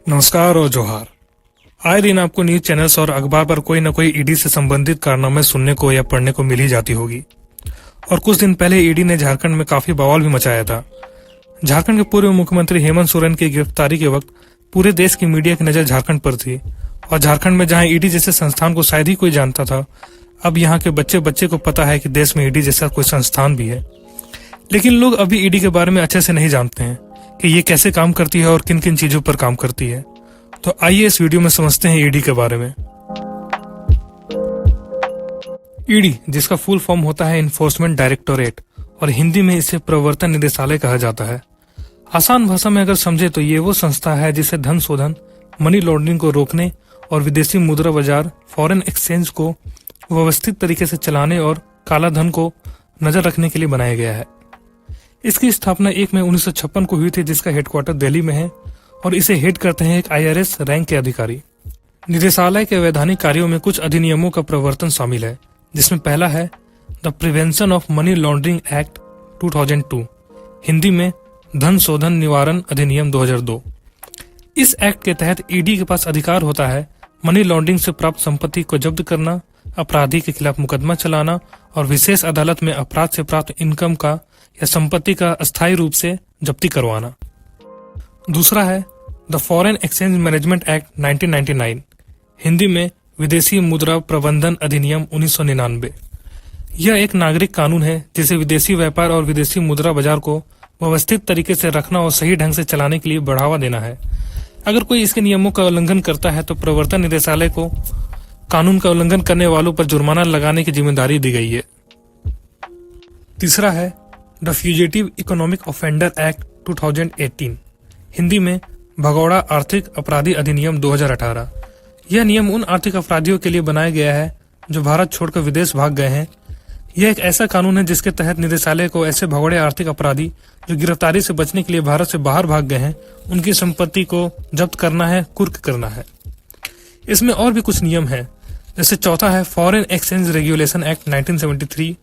नमस्कार और जोहार। आए दिन आपको न्यूज चैनल्स और अखबार पर कोई न कोई ईडी से संबंधित कारनामे सुनने को या पढ़ने को मिल ही जाती होगी। और कुछ दिन पहले ईडी ने झारखंड में काफी बवाल भी मचाया था। झारखंड के पूर्व मुख्यमंत्री हेमंत सोरेन की गिरफ्तारी के वक्त पूरे देश की मीडिया की नजर झारखंड पर थी। और झारखंड में जहां ईडी जैसे संस्थान को शायद ही कोई जानता था, अब यहाँ के बच्चे बच्चे को पता है कि देश में ईडी जैसा कोई संस्थान भी है। लेकिन लोग अभी ईडी के बारे में अच्छे से नहीं जानते हैं कि ये कैसे काम करती है और किन किन चीजों पर काम करती है। तो आइए इस वीडियो में समझते हैं ईडी के बारे में। ईडी, जिसका फुल फॉर्म होता है इन्फोर्समेंट डायरेक्टोरेट और हिंदी में इसे प्रवर्तन निदेशालय कहा जाता है। आसान भाषा में अगर समझे तो ये वो संस्था है जिसे धन शोधन, मनी लॉन्ड्रिंग को रोकने और विदेशी मुद्रा बाजार, फॉरेन एक्सचेंज को व्यवस्थित तरीके से चलाने और काला धन को नजर रखने के लिए बनाया गया है। इसकी स्थापना 1 मई 1956 को हुई थी, जिसका हेडक्वार्टर दिल्ली में है और इसे हेड करते हैं एक IRS रैंक के अधिकारी। निदेशालय के वैधानिक कार्यों में कुछ अधिनियमों का प्रवर्तन शामिल है, जिसमें पहला है the prevention of money laundering act 2002, Hindi में धन शोधन निवारण अधिनियम 2002। इस एक्ट के तहत ईडी के पास अधिकार होता है मनी लॉन्ड्रिंग से प्राप्त संपत्ति को जब्त करना, अपराधी के खिलाफ मुकदमा चलाना और विशेष अदालत में अपराध से प्राप्त इनकम का या संपत्ति का अस्थायी रूप से जब्ती करवाना। दूसरा है the foreign exchange management act 1999, Hindi में विदेशी मुद्रा प्रबंधन अधिनियम 1999। यह एक नागरिक कानून है जिसे विदेशी व्यापार और विदेशी मुद्रा बाजार को व्यवस्थित तरीके से रखना और सही ढंग से चलाने के लिए बढ़ावा देना है। अगर कोई इसके नियमों का उल्लंघन करता है तो प्रवर्तन निदेशालय को कानून का उल्लंघन करने वालों पर जुर्माना लगाने की जिम्मेदारी दी गई है। तीसरा है the fugitive economic offender act 2018, Hindi में भगोड़ा आर्थिक अपराधी अधिनियम 2018। यह नियम उन आर्थिक अपराधियों के लिए बनाया गया है जो भारत छोड़कर विदेश भाग गए हैं। यह एक ऐसा कानून है जिसके तहत निदेशालय को ऐसे भगोड़े आर्थिक अपराधी जो गिरफ्तारी से बचने के लिए भारत से बाहर भाग गए हैं, उनकी संपत्ति को जब्त करना है, कुर्क करना है। इसमें और भी कुछ नियम है, जैसे चौथा है फॉरेन एक्सचेंज रेगुलेशन एक्ट 1973,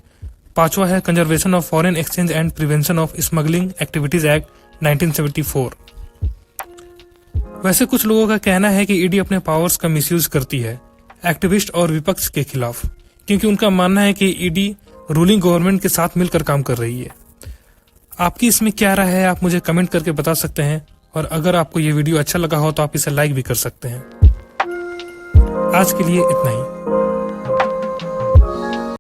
पांचवा है conservation of foreign exchange and prevention of smuggling activities act 1974। वैसे कुछ लोगों का कहना है कि ईडी अपने पावर्स का मिसयूज करती है एक्टिविस्ट और विपक्ष के खिलाफ, क्योंकि उनका मानना है कि ईडी रूलिंग गवर्नमेंट के साथ मिलकर काम कर रही है। आपकी इसमें क्या राय है, आप मुझे कमेंट करके बता सकते हैं। और अगर आपको ये वीडियो अच्छा लगा हो तो आप इसे लाइक भी कर सकते हैं। आज के लिए इतना ही।